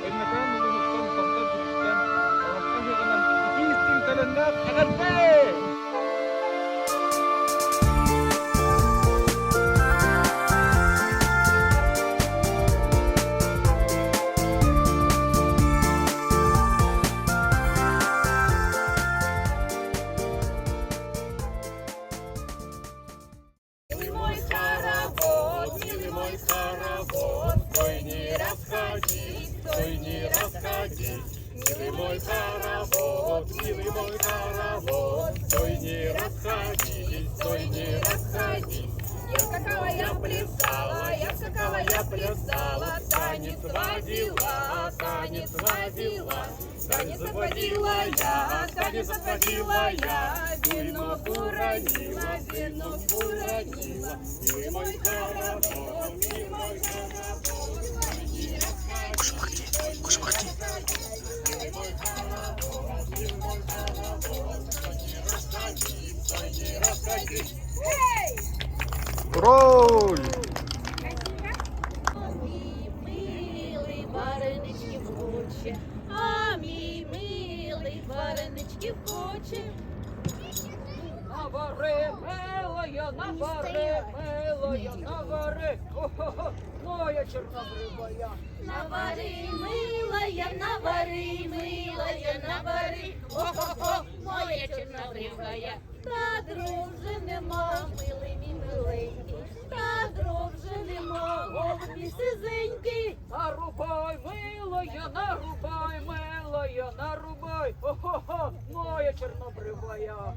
المكان اللي نختار تفضل جدا ونحن كمان في استمتلنا أغلبه. Милый мой хоровод, милый мой хоровод, стой не расходись, стой не расходись. Я скакала, я плясала, я скакала, я плясала, танец водила, танец водила, танец отводила я, танец отводила я, вино уронила, вино уронила. Милый мой хоровод, милый мой хоровод, стой не расходись, стой не расходись. Роль! Мій милий варенички хоче, а мій милий варенички хоче. Навари, милая, навари, милая, навари, о-хо-хо, моя чорнобривая. Навари, милая, навари, милая, навари, о-хо-хо, моя чорнобривая. Та дров же нема, милий мій миленький, та дров же нема, голубі сизенький. Нарубай, милая, нарубай, милая, нарубай, о-хо-хо, моя чорнобривая.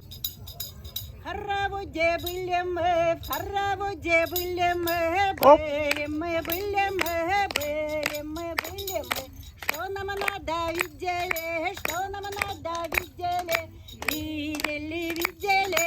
В хороводе были мы, в хороводе были мы, были мы, были мы, были мы, были мы. Что нам надо видели, что нам надо видели, видели, видели,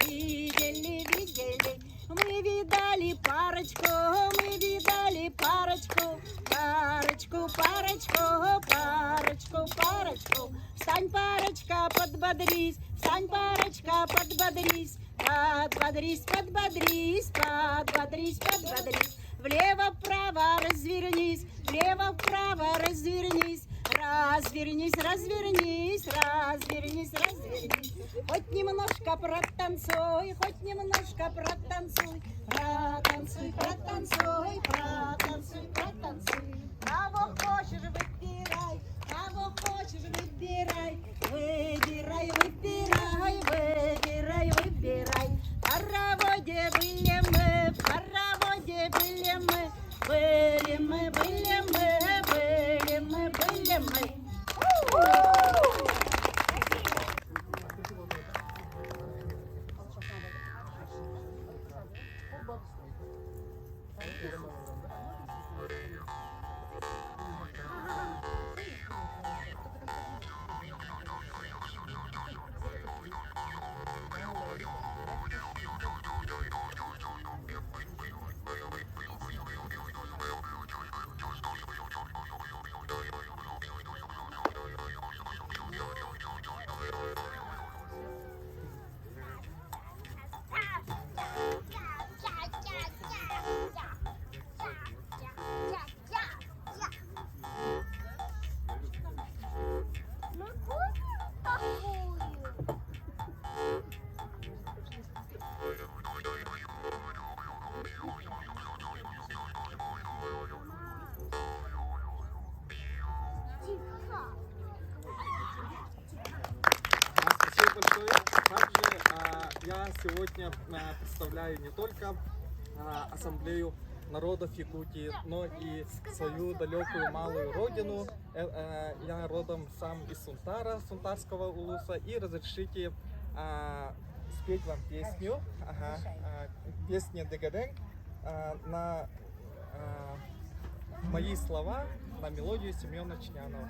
видели, видели. Мы видали парочку, мы видали парочку, парочку, парочку, парочку, парочку. Встань, парочка, подбодрись, встань, парочка, подбодрись, подбодрись, подбодрись, подбодрись, подбодрись. Влево-вправо развернись, влево-вправо развернись, развернись, развернись, развернись, развернись. Хоть немножко протанцуй, хоть немножко протанцуй, протанцуй, протанцуй, протанцуй, протанцуй. Кого хочешь, выбирай, кого хочешь, выбирай, выбирай, выбирай, выбирай, выбирай. В хороводе были мы, в хороводе были мы, были мы, были мы, были мы, были мы. Спасибо большое. Также я сегодня представляю не только ассамблею народов Якутии, но и свою далекую малую родину. Я родом сам из Сунтара, Сунтарского улуса, и разрешите спеть вам песню, песню Дегаден на мои слова, на мелодию Семена Чнянова.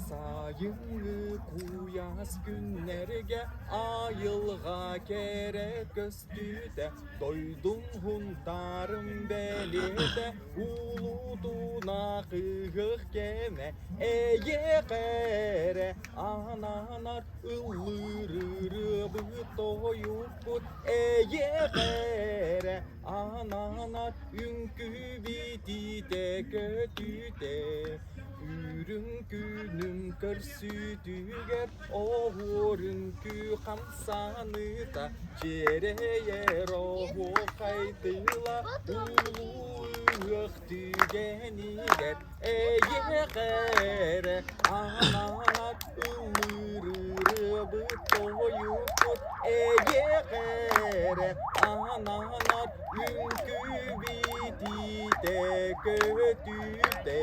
Sayılı kuyas günlerge ayılga kerek göstüde doydum hundarım belide uluduna kıyık geme eye kere ananar ıllırırı bıtoyup put eye kere ananar ünkü vidide götüde Үрүнгүнүм көрсүтүгер оорүнгү камсаныта жерейер оху кайтыла улуук түгенигер эйекере ананат ылырыбы тоюпут эйекере ананат үңкү битите көтүте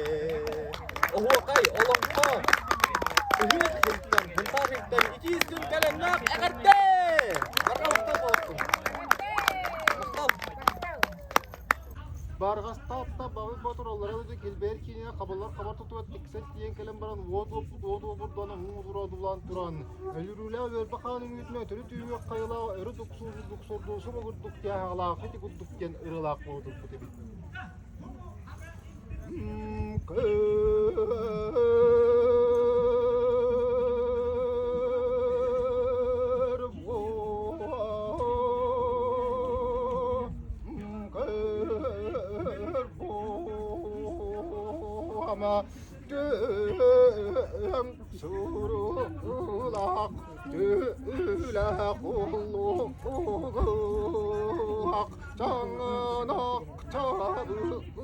Oğukay, olongko. Ühük hırttan, hırtar hırttan, 200 gün kalemnak, ekerte. Bargalıkta olsun. Bargastapta babi baturalara da gelber kiniye kabalar kabar tutup ettikset diyen kelem baran vodu burdana humudur adulan turan. Ölürüle verbakanın yüzüne türü tüyü kayıla ırı duksurduk sorduğusu mu gurduk ya halaketi gurdukken ırılak bulduk bu tebit. Ama dönem surulak dülak uluk canınak çabıraya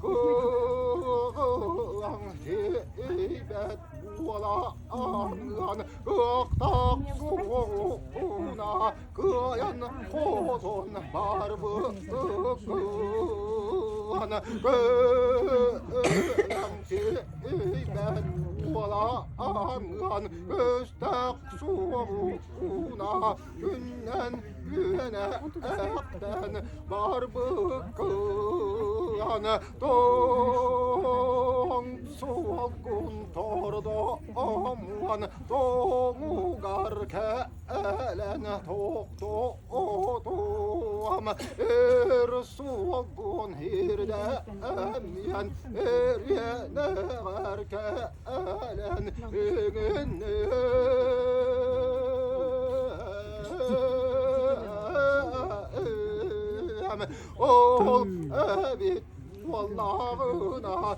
kılan heybet bulan gıktak suğuna kıyan kodun barbı ana gılan heybet bulan göstek suğuna günden güne ekten barbı kıyan don soğukun tordo aman donugar kelen tokto otom soğukun hirde emyen yener kelen ol ebit vallahına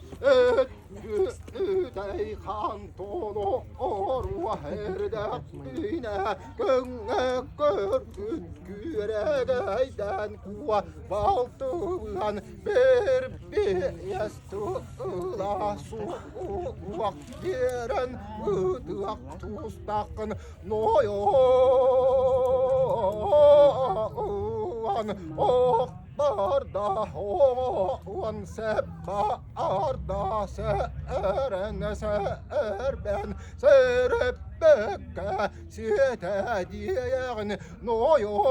etgüdey kantonu orva herdekine gönge görgüt güregeyden kuva baltılan bir biyestula suğuk yeren ıdık tuztakın noyon oklarda oğan sebarda seren serben serbekke siyete diyen noyon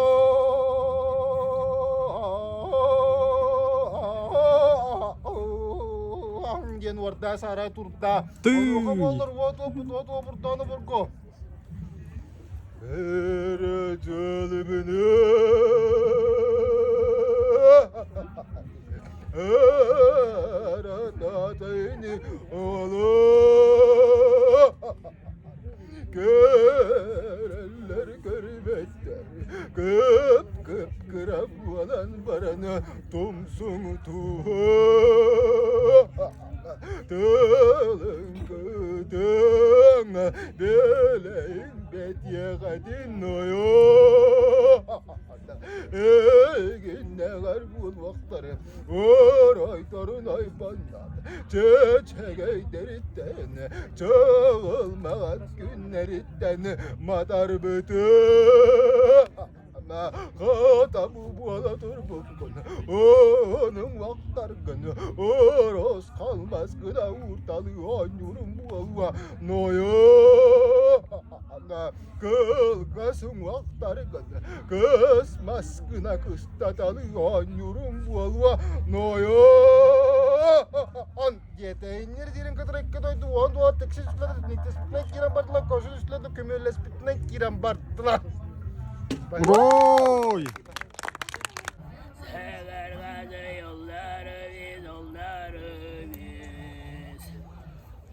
gen orada saray turda oğum olur voto burtanı burko Erecelmine erenatayni ola göreller görmekler köp kırav olan barana tomsun tuha Tılın beleğin betyeğedin oyo Günler bul vaktarı Oraytarın aybandan Çeçeğey deritten Çağılmaz günleritten Madar bütün Katamı bualadır bukun Onun vaktargın Oros kalmaz gıda urtalı Anyurun bualva Noyo Kılgasın vaktargın Kısmaz gına kıstatalı Anyurun bualva Noyo Yeteğinler dirin kadar doydu On doğa teksiz üstüne Niktes bitmek giren bartılar Koşun üstüne Kümürles bitmek giren bartılar Gol! Severmez yolları biz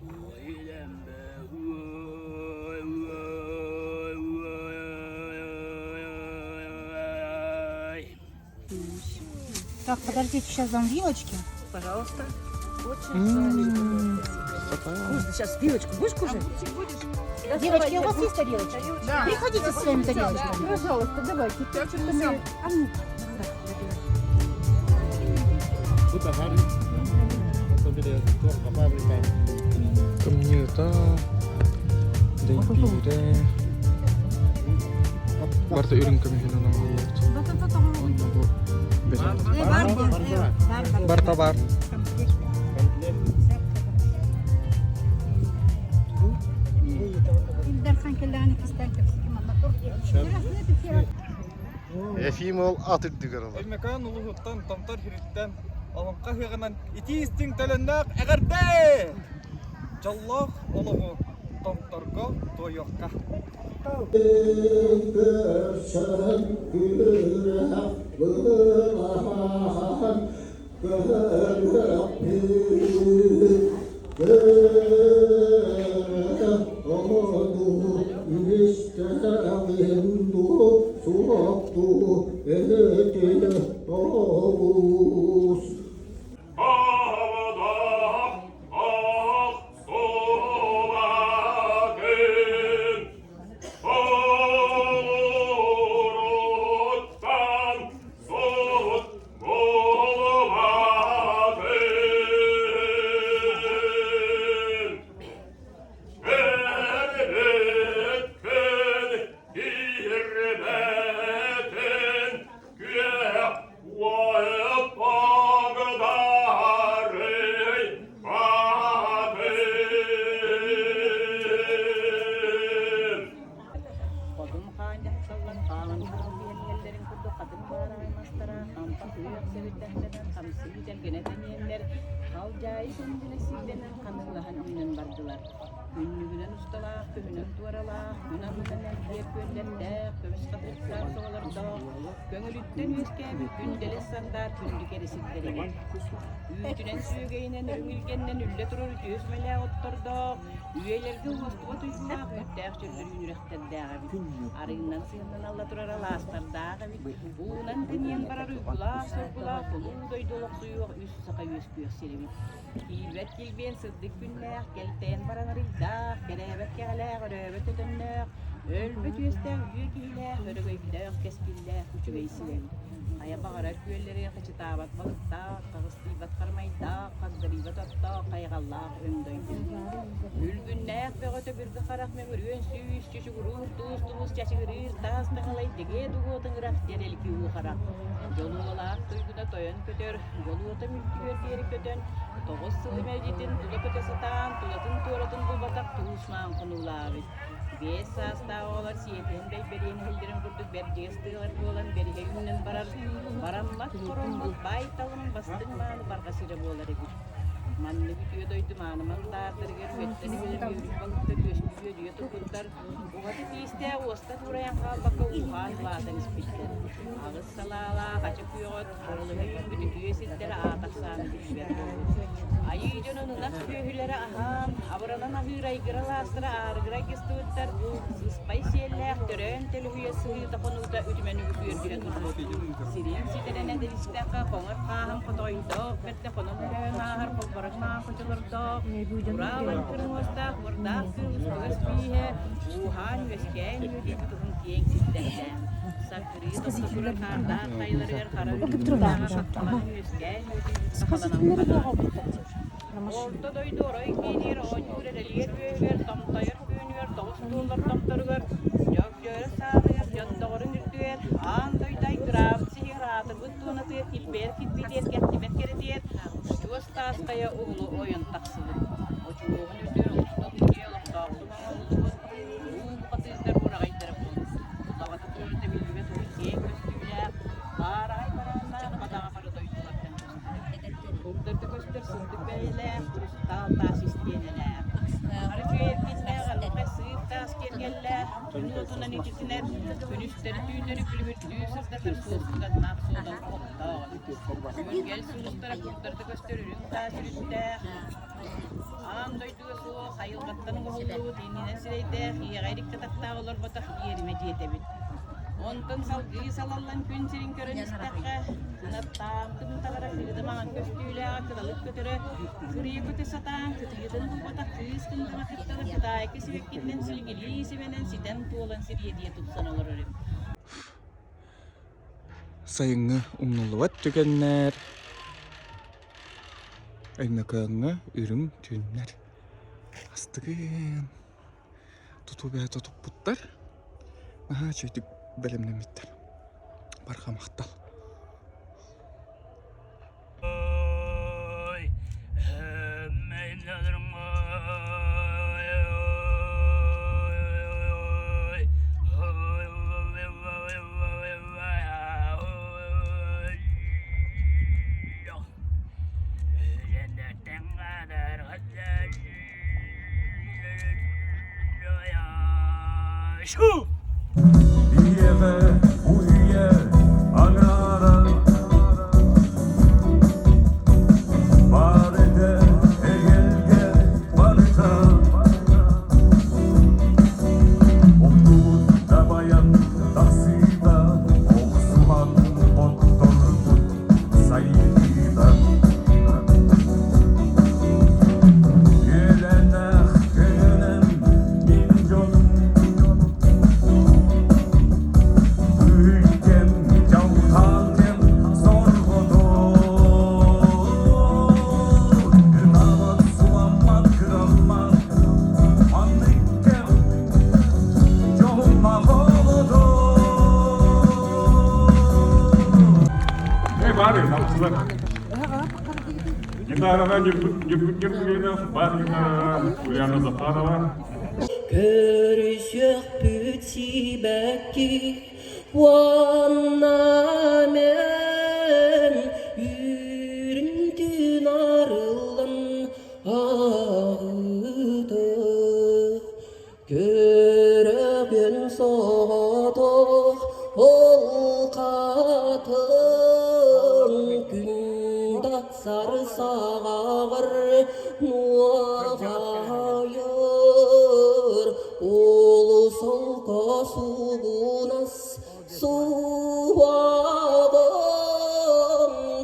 Uydum be Так, подождите, сейчас дам вилочки. Пожалуйста. Вкусно. Сейчас вилочку будешь кушать? Девочки, у вас есть тарелочки? Да. Приходите с своими тарелочками. Пожалуйста, давайте. Bu da hari. Tabii tuh fabrikan. Ternyata Daipire Warta iring kami hina ng Bartabar Efim ol atır digarlar. المكان ولوهتان تمطر هريتان أوانقه يغنان إتيستين تلناق أغردي جالله الله تمطرقا تويوكا Ünlügülen ustalar, köyünün duvarala, Yunanlı'nın diyepönlerinde, kövüs katırklar soğularda, gönülütten üskemi, gündeli sandar, gündü gerisitleri. Üyütünen süğeyinen, ürüngülgenden ülle durur, düğüsmele otturdu. Üyelerge uğustuğa duysunlar, ötteğ sürülür yüreklerdeğe bit. Arığından sığından alla durar alastardağı bit. Uğunan deniyen barar uygula, sorgula, kolu doydoluk suyu, üst saka yüsküyor silibit. İlbet gilben sırdık günler, gelteğen baranır ildah, gelebet gele, göröbet ödönler. Ölbet üyester, üye giyiler, hörögöy gider, kespiller, uçugay silebit. Aya bağırar küyelleri kaçıtabat balıkta, kağıstıybat karmayda, kazdırıybat atta, kaygallah ömdöydü. Ülgünler ve öte bir karak memürüyen süs, çüşü gurur, tuz, tuz, çaşı gırır, tas tıkalay, dege duğutun ırak, dereli ki uğarak. Yolu olak, duyguna toyan kötör, yolu ota mülkü diyeri kötön, toğuz sılı mevcidin, tula köte satan, tulatın tuğratın bu batak, tuğuşman konulağı. Beş sasta olar siyeten bey beriyen hildirin kurduk ber jestığlar bolan beri heyunnen barar barammak korunmak bay talım bastın manı barkasıyla bolar edir. Manlı bitiyor doydu manıman dağıtır görüvetteni bilir yürük balıktır göçmüyor diyor tukuntar. Uğatı piste usta durayan kal baka uhan vatan ispitler. Ağız salala kaçıp yoğut aralı heyun bütün güyesitleri ağatak sağını düşver. Ayı canını nak köhülere aham, abranan ahıray gıralastıra ağrıgıra gıstığıtlar. Sıspay şeyler, törön telühüye sıhıyı takonuda ütümenü güpürdüre tutulur. Sirin sitelene delistaka kongar kaham kotoydok, bette konumlön ahar kolbarakma koçulurdok. Uravan kırmızda, vurdak kırmızı bihe, uhan vesken yödik tuhun kiyeng sitlerden. Sakırı topukura karda, kayları kararı dağa katmalan vesken yödik sakalanam kadar. Orta doydu orayı giyinir, oynur eliyer büyür, tamtayır büyünür, tavus tuğlar tamtarıgır. Yok göre sağlıyor, can doğrun ürtüyer. An doyday graf, sihir atır, gıttığına tıyır, kilber, kitbiyet, gettimet keretiyer. Uçuğuz taskaya uğulu oyun taksıdır. Uçuğun ürtüyor, uçtuğun diyalog dağılma uğulu. Uğulu katızlar buna kaytarıp olur. Lavatı tuğrıda bilgimet uğul kiyek üstüyle. Ağray baranlar, madağa para doydular. Kurdurdu göster sızdık beyler, kurustal tas isteyenler. Arıcı erkekler, alıkla sığıp tas gelgeller. Tünüyotuna nitisiler, könüşleri tüyleri külübütlüğü sırtlatır soğukludan napsoğudan kokta. Gölgel sulustara kurdurdu göster ürün tas ürünler. Ağam doyduğu soğuk, hayılgattanın oğulluğu dinine sireyde, hiye gayrik katakta olur batak yerime diyetebit. Ondan salgıyı salallan gün serin körün istakka. Kınattam tüm tagara sırdıma Bağlan köstüyle akıdalık götürü. Kırıyı kötü satan, kötü yedin batak kız kındına kıttalı kıtay kesi vekkinden silgili sevenen siten tuolan siriye diye tutsan olur öyle. Sayıngı umnuluvat tükenler. Aynakağını ürüm tünler. Astıgın. Tutubaya tutup puttar. Aha çöydük belemlemitler. Barkamaktal. Oy, men alırım oy, oy, oy. Cennetten kadar güzel. Şu. Diyeme uyuye anara Barede egelge barıta Okul da bayan taksida Oksuhan ottordu sayıda Gelenek gelenem bin canım Ülkem cavhakem sorgodur Gınavat sulanmak kırılmak Anlıkken yolma boludur Ne var ya sapsızlar? Kita aradan jemput bah kita kuliahnya Zahara var. Görüşük bütibeki Vanna men Yürüntün arılan ağıdı Göröbün soğuduğ ol katın Günde sarı sağır nuağayır Ulu solka suğunas suağın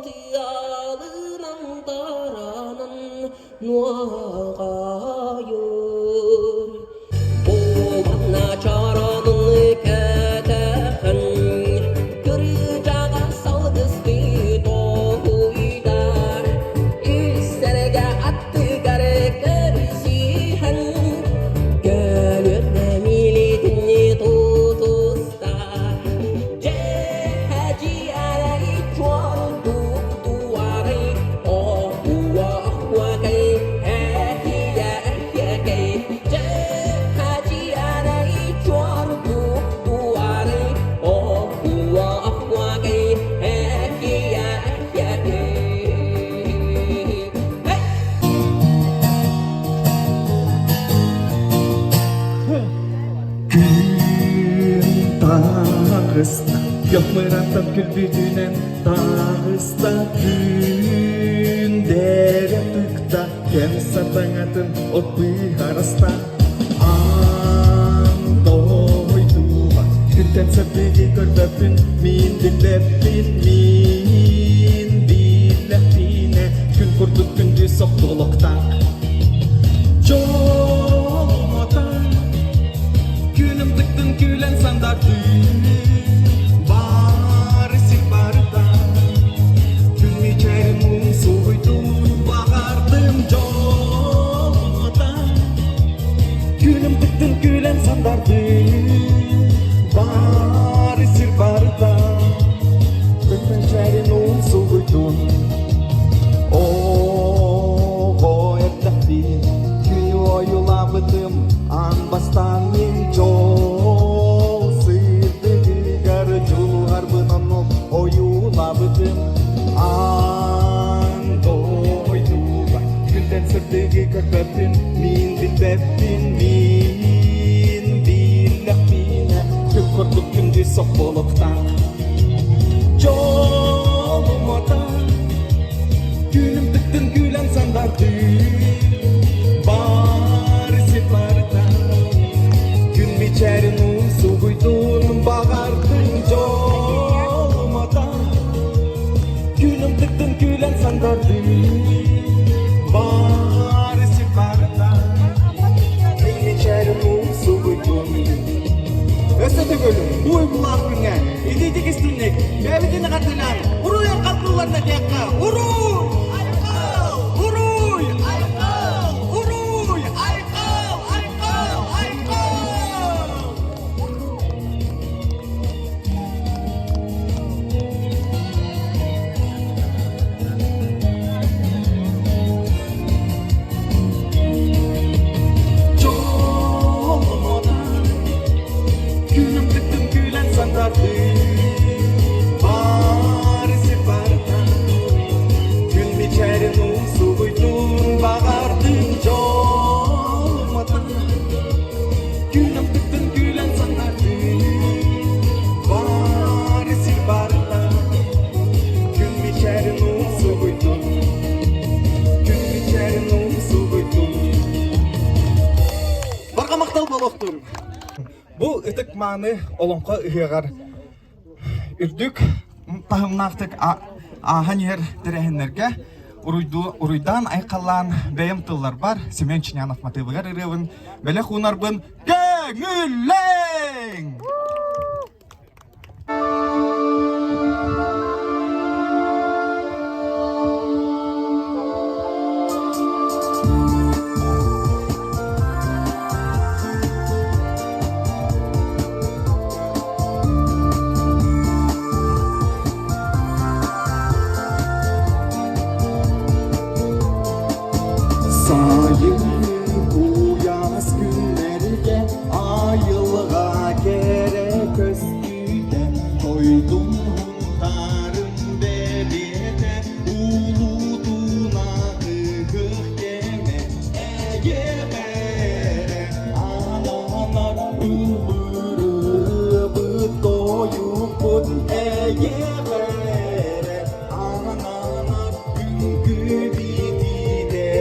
Diyalının daranın nuağayır Boğanna çaranın keteğin Kırıcağa salgıslı tohuydar İsterge attı gargarisihen Gönlümde milletini tutustar Cehaciyarai çuarduk duvarı Oh vah vakay ehya kay Cehaciyarai çuarduk duvarı Oh vah vakay ehya kay Hey! Tağısta Yok mırantap külbüdünen Tağısta Gün dere tıkta Kem satangatın ot biharasta Andoyduva Günten sepegi körbepin Min dilepin Min dilepine Gün kurduk gündü soktolokta Çoğumatan Gülüm tıktın gülen sandardı Barısı barıda Gülüm içerim soğuydum Bağardım çoğumatan Gülüm tıktın gülen sandardı Barısı barıda Gülüm içerim soğuydum Oh, etahdi Günü oyulamadım An bastan min çoğ Sırdığı garıcul harbınan oyulamadım An doydu Günden sırdığı körpepin Min bilbepin Min billekmine Gün kurduk gündü sokuluktan Çoğumatan Gülüm tıktın gülen sandardı Barısı barıda Gün biçerin suğuydun Bağardın çoğumatan Gülüm tıktın gülen sandardı Bebidini katılar. Uruyan kaplılarına tekrar. Uruy! Uruy! Uruy! Günüm tıktım gülen sandardı. Barisi barda gün biçerin su buydum bağardım çolmadan. Günüm tıktım gülen sandardı. Barisi barda gün biçerin su buydum. Gün biçerin su buydum. Bargamaktal boloktum. Bu ıtık manı olonqa ıhıgar. Ürdük tahımnaqtık ahan yer direhenlerge uruydan ayqallan beyim tıllar var. Semen Çinyanov matыбыгар ырывын беле хунарбын көңүлең. Sayın uyas günlerge ayılga gerek özgüde koydum hundarım bebete uluduna ıhık geme egebere analar ımbırıbı doyuput egebere analar güngü bitide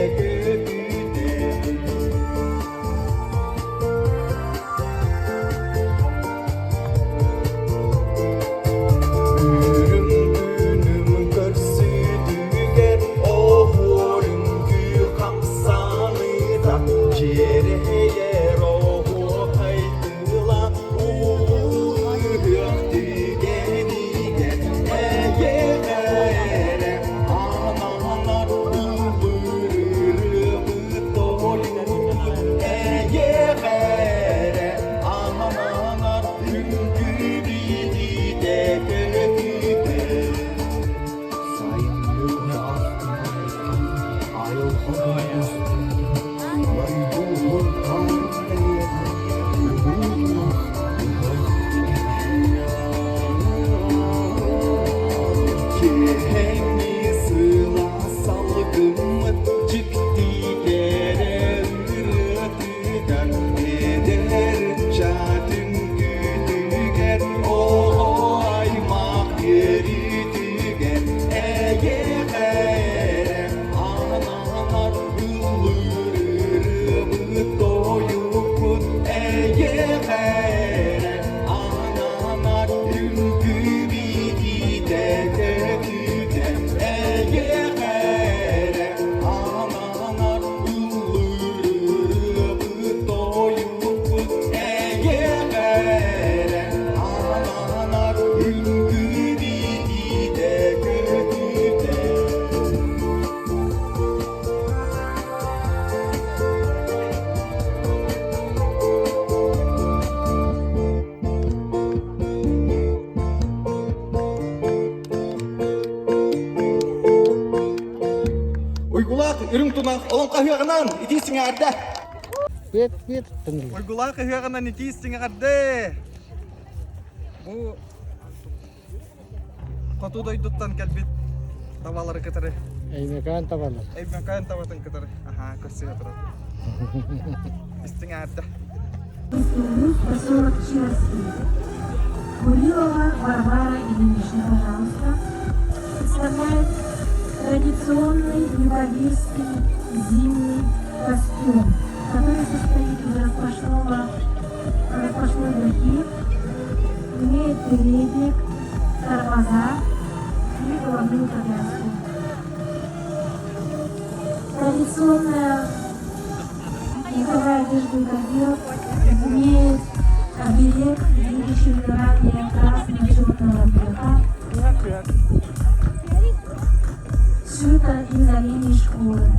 Uygulak ürün tunaq olon kahıyandan itisin arda. Bet Uygulak kahıyandan itisin arda. Bu Kotu doyduktan kelbit tavalары kıtırı. Eymekan tavalar. Eymekan tavalar kıtırı. Aha, kursi kıtırı. İstin arda. Поселок Чирский. Курилова Варвара Ильинична, пожалуйста, представляет традиционный югославский зимний костюм, который состоит из распашной брюки, имеет передник, тормоза и головную повязку. Традиционная меховая одежда югославов имеет оберег в виде шевелирования красного черного меха Все это из-за линии школы.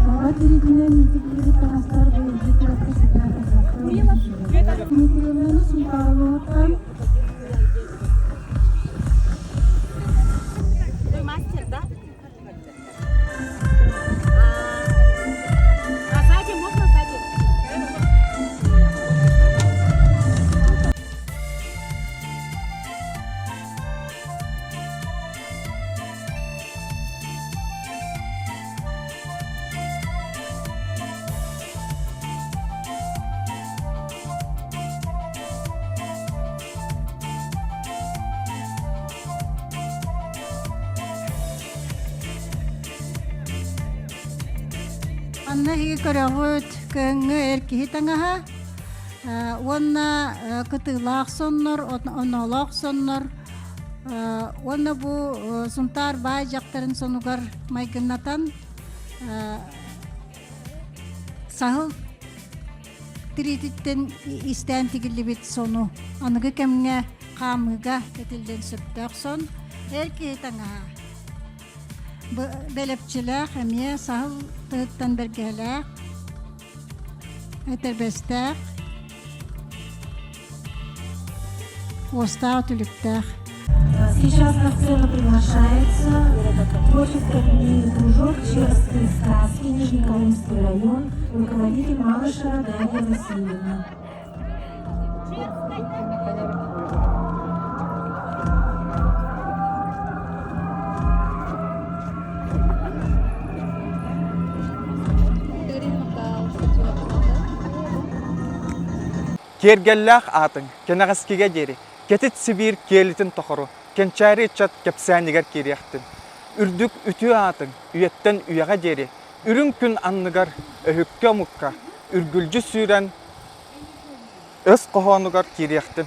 Баба передвигаем нитегleri taraftar boyunca tarafta sıkıntı. Nitelerini sunkarlı ottan. Anna higi körögüt köngü erkihi taŋaha. Onna kıtılaq sonnor, onolaq sonnor. Onna bu suntar bay jaktarın sonugar maygınnatan sahıl tirititten isten tigillibit sonu. Anıgı kemge qamıga ketilden söptök son erkihi taŋaha. Belepçiler hemiye sahıl tığıttan bergeler eterbester остаутулюктер. Сейчас на сцену приглашается творческий фамильный кружок «Черские сказки», Нижнеколымский район, руководитель Малышева Дарья Васильевна. Кергеллах атын, кенағаскеге жері, кетет Сибир келітін тоқыру, кенчәрі чат кепсәнігер керияқтын. Үрдік үті атын, үйеттен үйеға жері, үрін күн анныгар, өйікке мұққа, үргүлжі сүйрен, өз қоғанығар керияқтын.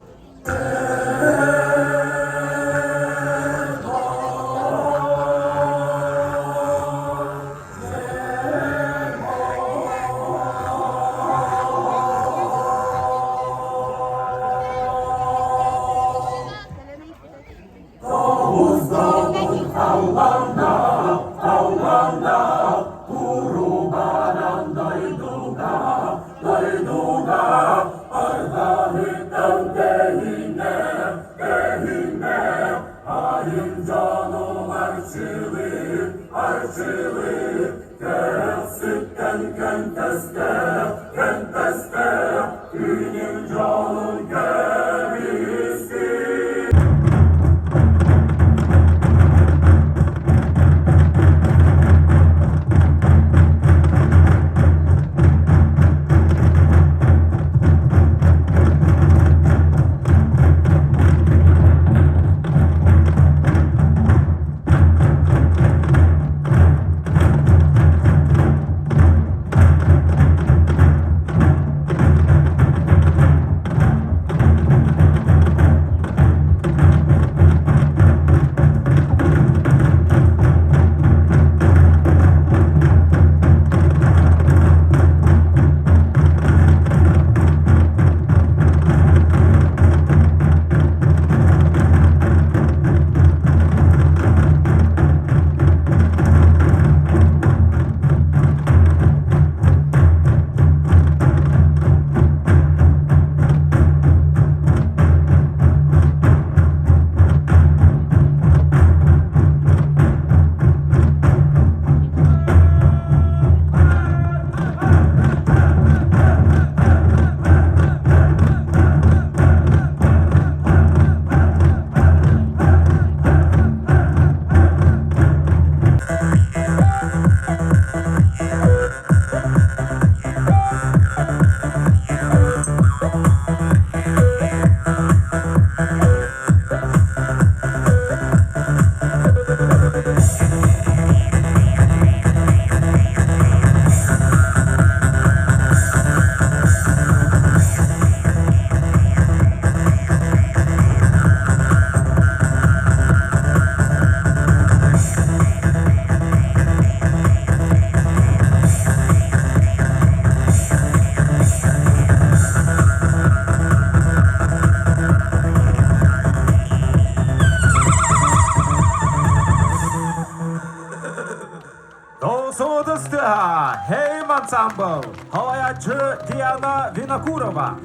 Ensemble, Havayacı Diana Vinakurova.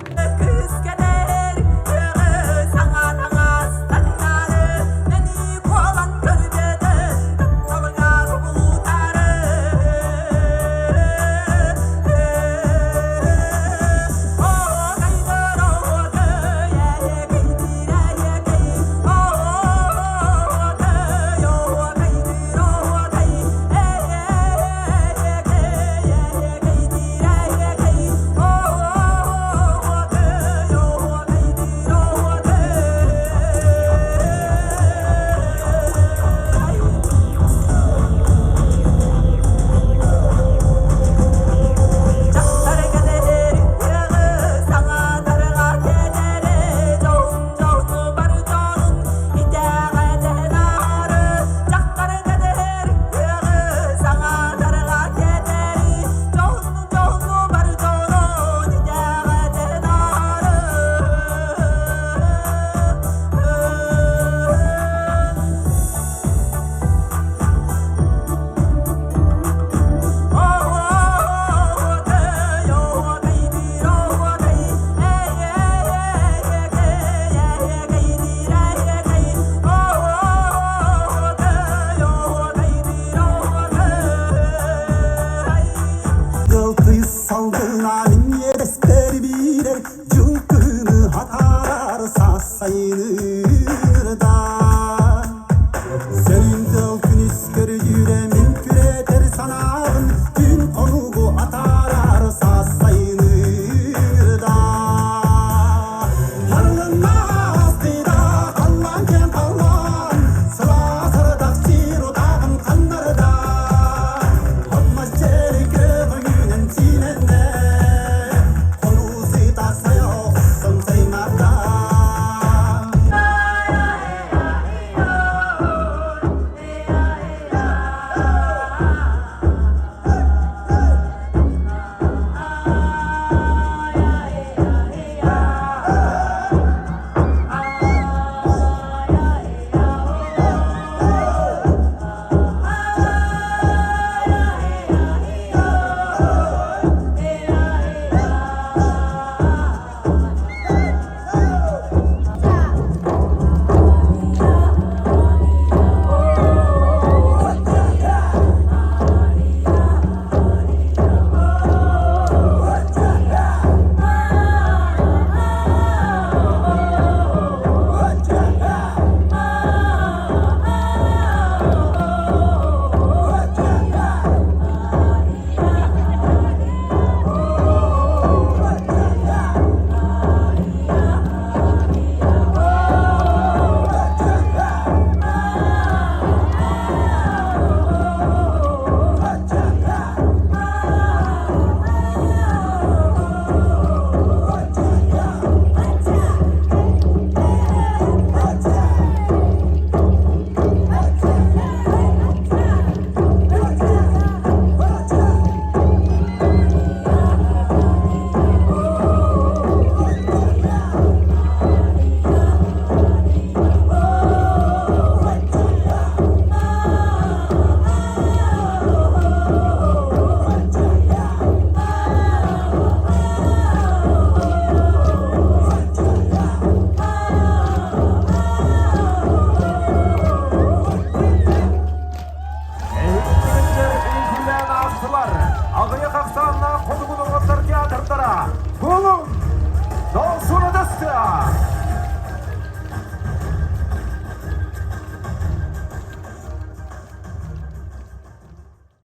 Saldırın yeresleri birer, cınkını hatar sasayını